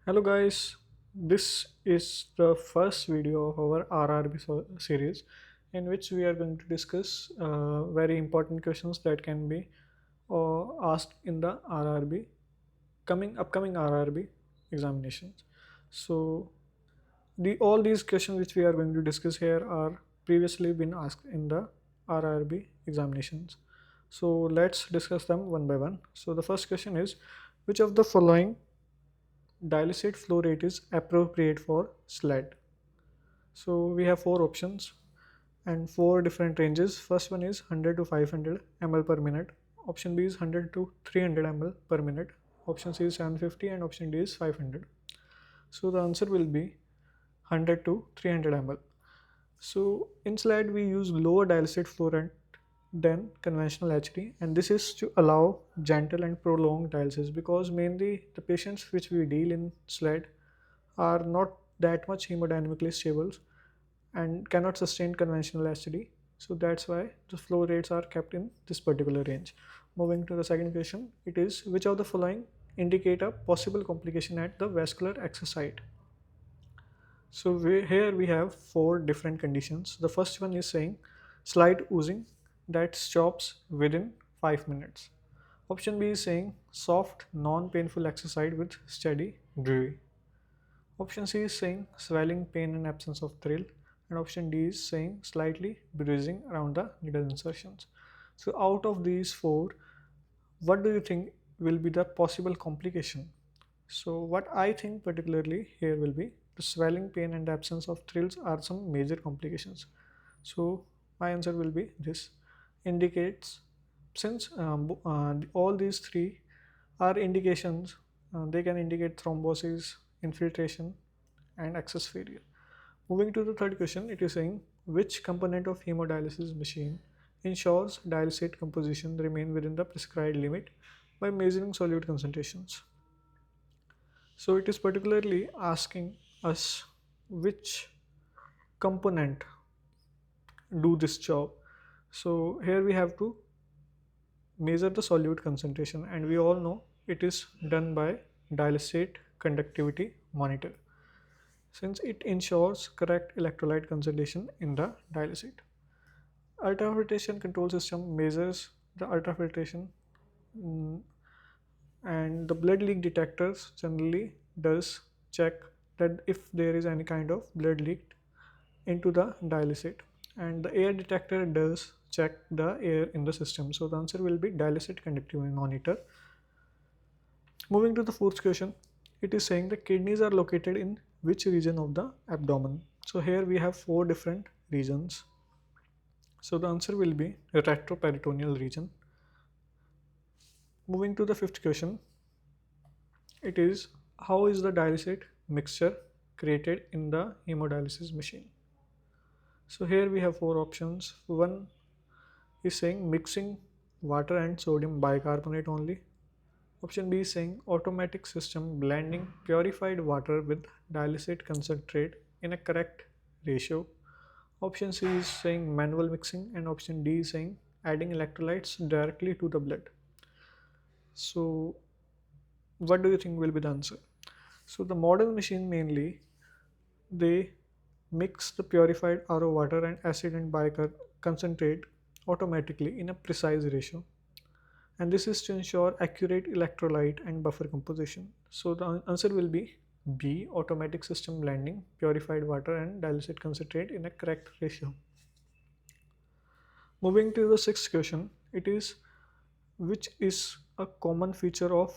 Hello guys, this is the first video of our RRB series in which we are going to discuss very important questions that can be asked in the RRB upcoming RRB examinations. So all these questions which we are going to discuss here are previously been asked in the RRB examinations. So let's discuss them one by one. So the first question is, which of the following dialysate flow rate is appropriate for SLED? So we have four options and four different ranges. First one is 100 to 500 ml per minute. Option B is 100 to 300 ml per minute. Option C is 750 and option D is 500. So the answer will be 100 to 300 ml. So in SLED we use lower dialysate flow rate than conventional HD, and this is to allow gentle and prolonged dialysis because mainly the patients which we deal in SLED are not that much hemodynamically stable and cannot sustain conventional HD. So that's why the flow rates are kept in this particular range. Moving to the second question, it is, which of the following indicate a possible complication at the vascular access site? So here we have four different conditions. The first one is saying slight oozing that stops within 5 minutes. Option B is saying soft, non-painful exercise with steady dreary. Option C is saying swelling, pain and absence of thrill. And option D is saying slightly bruising around the needle insertions. So out of these four, what do you think will be the possible complication? So what I think particularly here will be the swelling, pain and absence of thrills are some major complications. So my answer will be this. Indicates, since all these three are indications, they can indicate thrombosis, infiltration and access failure. Moving to the third question, it is saying which component of hemodialysis machine ensures dialysate composition remain within the prescribed limit by measuring solute concentrations. So it is particularly asking us which component do this job. So here we have to measure the solute concentration, and we all know it is done by dialysate conductivity monitor, since it ensures correct electrolyte concentration in the dialysate. Ultrafiltration control system measures the ultrafiltration, mm, and the blood leak detectors generally does check that if there is any kind of blood leak into the dialysate, and the air detector does check the air in the system. So the answer will be dialysate conductivity monitor. Moving to the fourth question, it is saying the kidneys are located in which region of the abdomen? So here we have four different regions. So the answer will be retroperitoneal region. Moving to the fifth question, it is, how is the dialysate mixture created in the hemodialysis machine? So here we have four options. One is saying mixing water and sodium bicarbonate only. Option B is saying automatic system blending purified water with dialysate concentrate in a correct ratio. Option C is saying manual mixing, and option D is saying adding electrolytes directly to the blood. So what do you think will be the answer? So the modern machine mainly, they mix the purified RO water and acid and bicarb concentrate automatically in a precise ratio, and this is to ensure accurate electrolyte and buffer composition. So the answer will be B, automatic system blending purified water and dialysate concentrate in a correct ratio. Moving to the sixth question, it is, which is a common feature of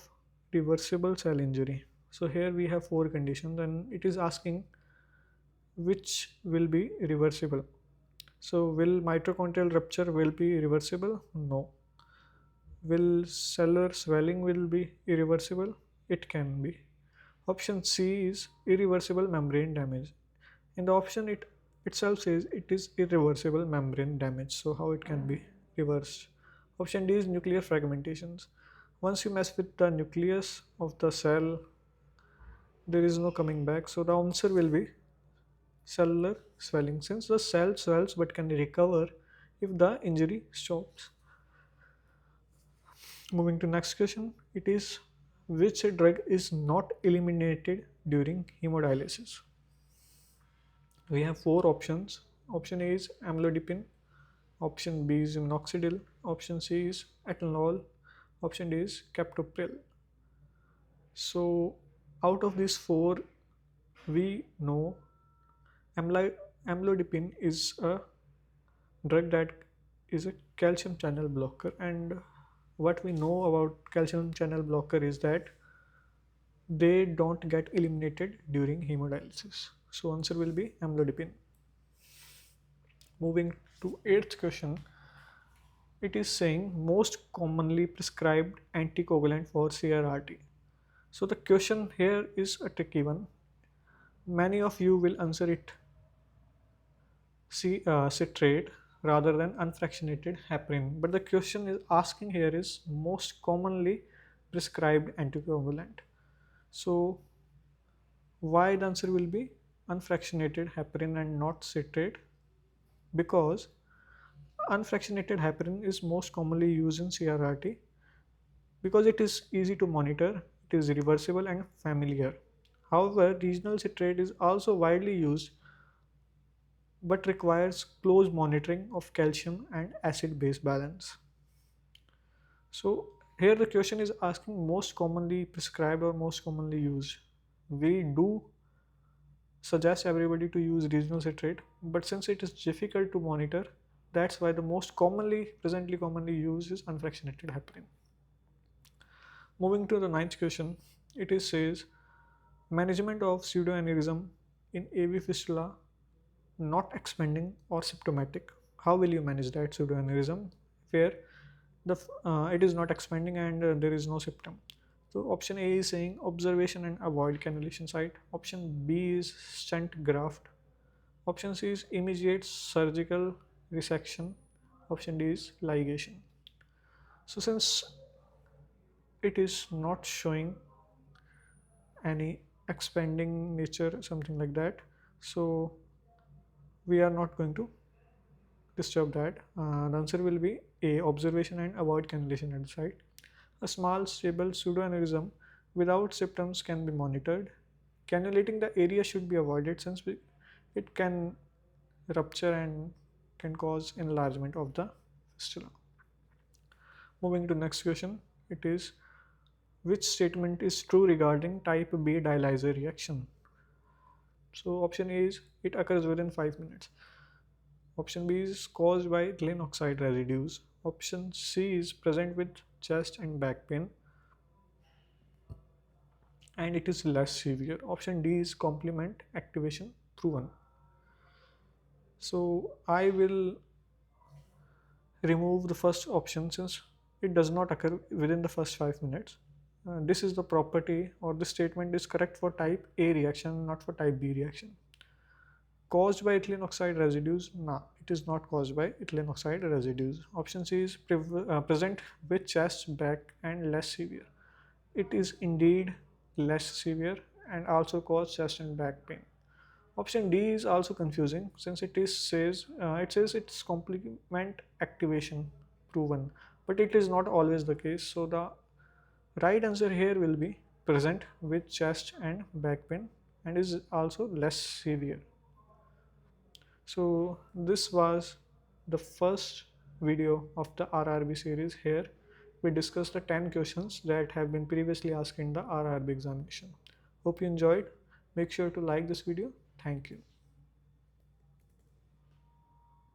reversible cell injury? So here we have four conditions and it is asking which will be reversible. So will mitochondrial rupture will be reversible? No. Will cellular swelling will be irreversible? It can be. Option C is irreversible membrane damage. In the option it itself says it is irreversible membrane damage. So how it can be reversed? Option D is nuclear fragmentations. Once you mess with the nucleus of the cell, there is no coming back. So the answer will be cellular swelling, since the cell swells but can recover if the injury stops. Moving to next question, it is, Which drug is not eliminated during hemodialysis? We have four options. Option A is amlodipine, option B is minoxidil, option C is ethanol, option D is captopril. So out of these four, we know amlodipine is a drug that is a calcium channel blocker, and what we know about calcium channel blocker is that they don't get eliminated during hemodialysis. So answer will be amlodipine. Moving to eighth question, it is saying most commonly prescribed anticoagulant for CRRT. So the question here is a tricky one. Many of you will answer it citrate rather than unfractionated heparin, but the question is asking here is most commonly prescribed anticoagulant. So why the answer will be unfractionated heparin and not citrate? Because unfractionated heparin is most commonly used in CRRT because it is easy to monitor, it is reversible and familiar. However, regional citrate is also widely used but requires close monitoring of calcium and acid base balance. So here the question is asking most commonly prescribed or most commonly used. We do suggest everybody to use regional citrate, but since it is difficult to monitor, that's why the most presently commonly used is unfractionated heparin. Moving to the ninth question, it is says management of pseudoaneurysm in AV fistula not expanding or symptomatic. How will you manage that pseudoaneurysm where it is not expanding and there is no symptom? So option A is saying observation and avoid cannulation site. Option B is stent graft. Option C is immediate surgical resection. Option D is ligation. So since it is not showing any expanding nature, something like that, so we are not going to disturb that. The answer will be A, observation and avoid cannulation at the site. A small stable pseudoaneurysm without symptoms can be monitored. Cannulating the area should be avoided since it can rupture and can cause enlargement of the fistula. Moving to next question, it is which statement is true regarding type B dialyzer reaction? So option A is it occurs within 5 minutes. Option B is caused by ethylene oxide residues. Option C is present with chest and back pain and it is less severe. Option D is complement activation proven. So I will remove the first option since it does not occur within the first 5 minutes. This is the property or the statement is correct for type A reaction, not for type B reaction. Caused by ethylene oxide residues? No, it is not caused by ethylene oxide residues. Option C is present with chest, back and less severe. It is indeed less severe and also cause chest and back pain. Option D is also confusing since it says it's complement activation proven, but it is not always the case. So the right answer here will be present with chest and back pain and is also less severe. So this was the first video of the RRB series. Here we discussed the 10 questions that have been previously asked in the RRB examination. Hope you enjoyed. Make sure to like this video. Thank you.